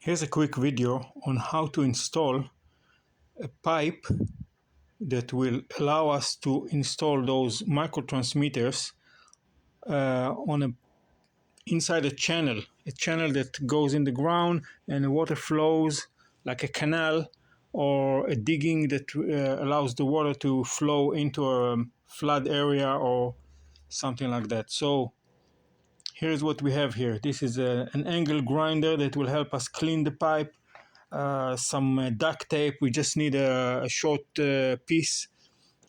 Here's a quick video on how to install a pipe that will allow us to install those microtransmitters inside a channel that goes in the ground and the water flows like a canal, or a digging that allows the water to flow into a flood area or something like that. So here's what we have here. This is an angle grinder that will help us clean the pipe. Some duct tape. We just need a short piece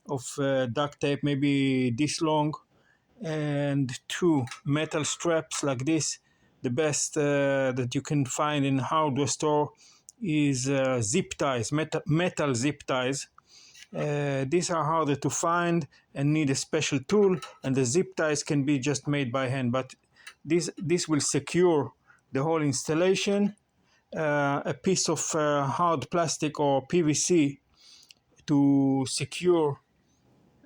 of duct tape, maybe this long, and two metal straps like this. The best that you can find in a hardware store is zip ties, metal zip ties. These are harder to find and need a special tool, and the zip ties can be just made by hand, but this will secure the whole installation. A piece of hard plastic or PVC to secure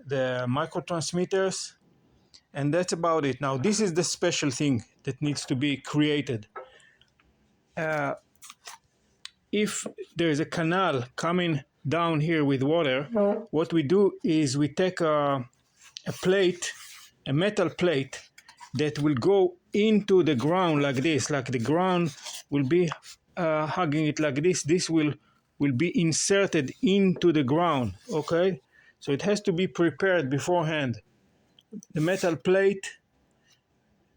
the microtransmitters, and that's about it. Now this is the special thing that needs to be created. If there is a canal coming down here with water, what we do is we take a plate, a metal plate that will go into the ground like this, like the ground will be hugging it like this. This will be inserted into the ground, okay? So it has to be prepared beforehand. The metal plate,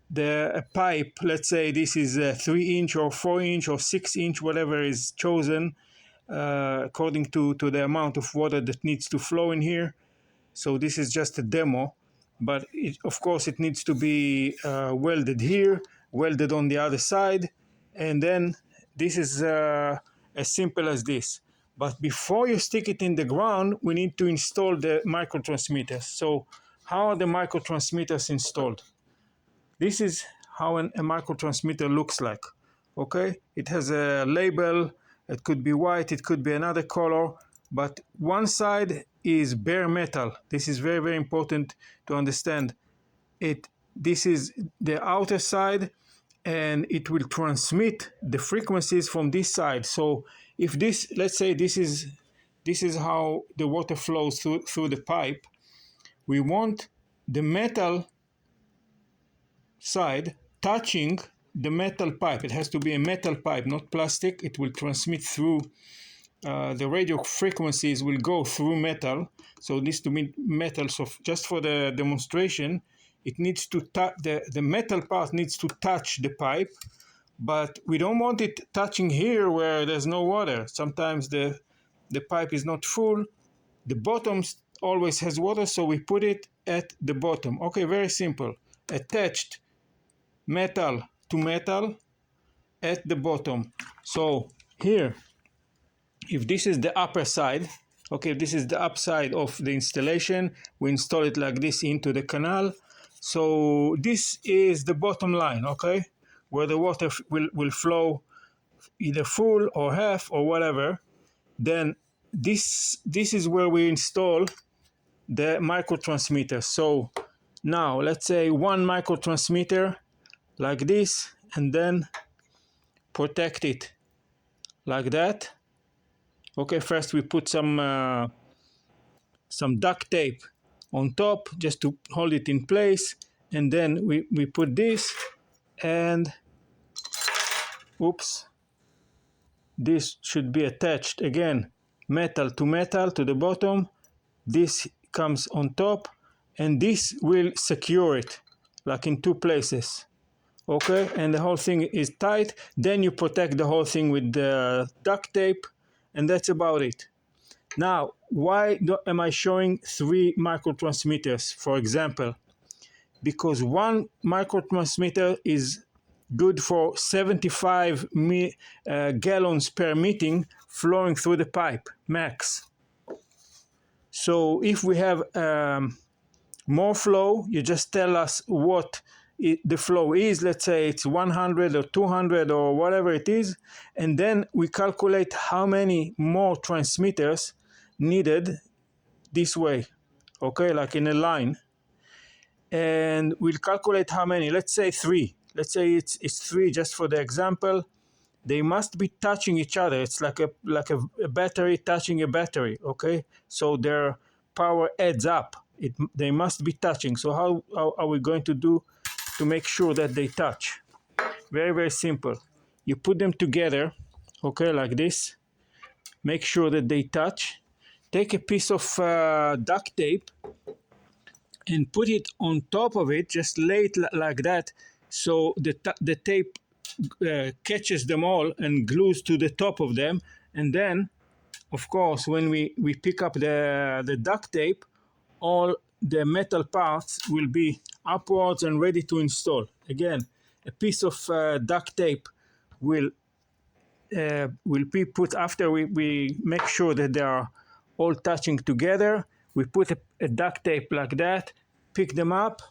the pipe, let's say this is a 3-inch or 4-inch or 6-inch, whatever is chosen, according to the amount of water that needs to flow in here. So this is just a demo, but of course it needs to be welded here, welded on the other side, and then this is as simple as this. But before you stick it in the ground, we need to install the microtransmitters. So how are the microtransmitters installed? This is how a microtransmitter looks like, okay? It has a label. It could be white, it could be another color, but one side is bare metal. This is very, very important to understand. This is the outer side, and it will transmit the frequencies from this side. So if this, let's say this is how the water flows through the pipe, we want the metal side touching the metal pipe. It has to be a metal pipe, not plastic. It will transmit through the radio frequencies will go through metal. So this to be metal. So just for the demonstration, it needs to the metal part needs to touch the pipe, but we don't want it touching here where there's no water. Sometimes the pipe is not full. The bottom always has water, so we put it at the bottom. Okay, very simple. Attached metal to metal at the bottom. So here, if this is the upper side, okay, if this is the upside of the installation, we install it like this into the canal. So this is the bottom line, okay, where the water will flow either full or half or whatever. Then this is where we install the microtransmitter. So now let's say one microtransmitter like this, and then protect it like that. Okay, first we put some duct tape on top just to hold it in place, and then we put this, and oops, this should be attached again, metal to the bottom. This comes on top, and this will secure it like in two places. Okay, and the whole thing is tight. Then you protect the whole thing with the duct tape, and that's about it. Now, why am I showing 3 microtransmitters, for example? Because one microtransmitter is good for 75 gallons per meeting flowing through the pipe, max. So if we have more flow, you just tell us what the flow is. Let's say it's 100 or 200 or whatever it is, and then we calculate how many more transmitters needed this way, okay, like in a line, and we'll calculate how many. Let's say 3. Let's say it's 3 just for the example, they must be touching each other. It's like a battery touching a battery, okay? So their power adds up. They must be touching. So how are we going to do to make sure that they touch? Very, very simple. You put them together, okay, like this. Make sure that they touch. Take a piece of duct tape and put it on top of it, just lay it like that, so the tape catches them all and glues to the top of them. And then, of course, when we pick up the duct tape, all the metal parts will be upwards and ready to install. Again, a piece of duct tape will be put after we make sure that they are all touching together. We put a duct tape like that, pick them up,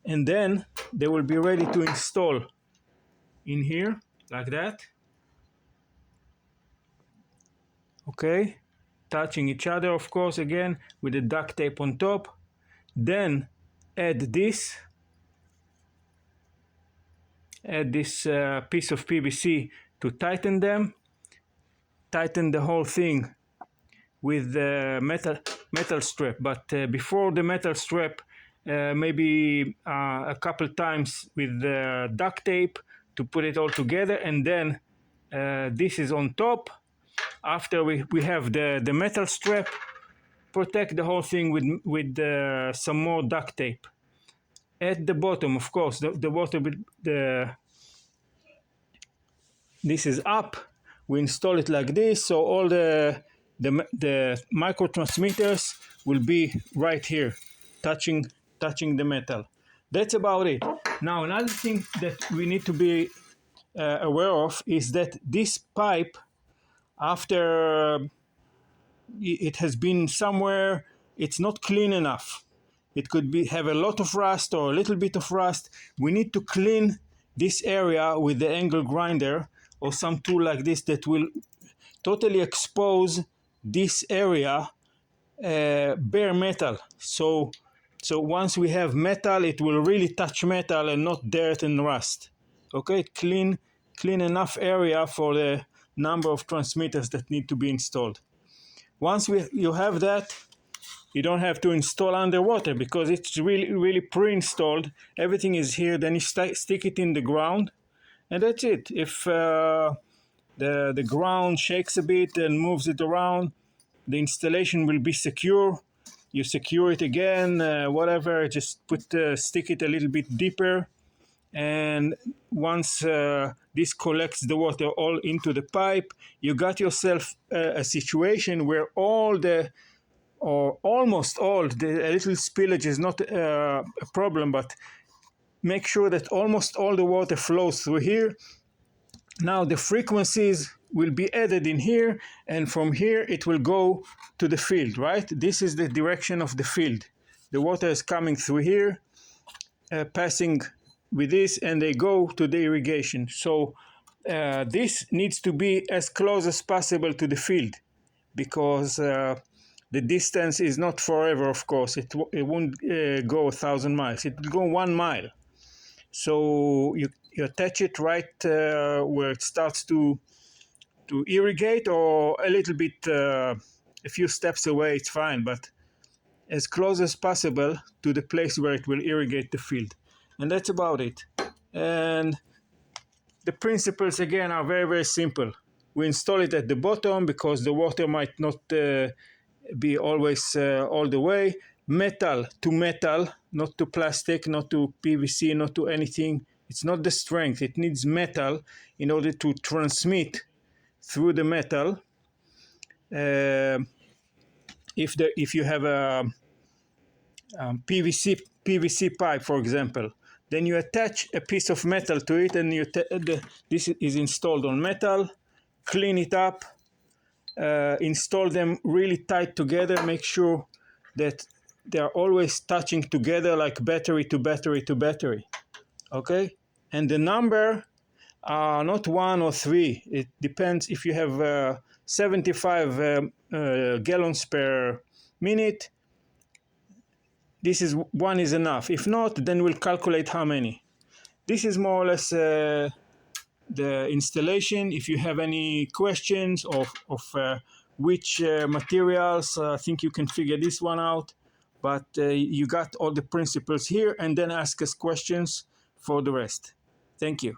and then they will be ready to install in here like that. Okay, touching each other, of course, again with the duct tape on top. Then add this piece of PVC to tighten them. Tighten the whole thing with the metal strap, but before the metal strap, maybe a couple times with the duct tape to put it all together, and then this is on top. After we have the metal strap, protect the whole thing with some more duct tape. At the bottom, of course, this is up. We install it like this, so all the micro transmitters will be right here, touching the metal. That's about it. Now, another thing that we need to be aware of is that this pipe, after it has been somewhere, it's not clean enough. It could have a lot of rust or a little bit of rust. We need to clean this area with the angle grinder or some tool like this that will totally expose this area, bare metal. So once we have metal, it will really touch metal and not dirt and rust. Okay, clean enough area for the number of transmitters that need to be installed. Once you have that, you don't have to install underwater because it's really pre-installed. Everything is here. Then you stick it in the ground, and that's it. If the ground shakes a bit and moves it around, the installation will be secure. You secure it again, whatever. Just stick it a little bit deeper, and once this collects the water all into the pipe, you got yourself a situation where almost all the little spillage is not a problem, but make sure that almost all the water flows through here. Now the frequencies will be added in here, and from here it will go to the field, right? This is the direction of the field. The water is coming through here, passing with this, and they go to the irrigation. So this needs to be as close as possible to the field, because the distance is not forever, of course. It won't go 1,000 miles. It will go 1 mile. So you attach it right where it starts to irrigate, or a little bit, a few steps away, it's fine, but as close as possible to the place where it will irrigate the field. And that's about it. And the principles, again, are very, very simple. We install it at the bottom because the water might not be always all the way. Metal to metal, not to plastic, not to PVC, not to anything. It's not the strength. It needs metal in order to transmit through the metal. If you have a PVC pipe, for example, then you attach a piece of metal to it, and this is installed on metal. Clean it up, install them really tight together. Make sure that they are always touching together, like battery to battery to battery. Okay, and the number are not 1 or 3. It depends. If you have 75 gallons per minute, one is enough. If not, then we'll calculate how many. This is more or less the installation. If you have any questions of which materials, I think you can figure this one out. But you got all the principles here, and then ask us questions for the rest. Thank you.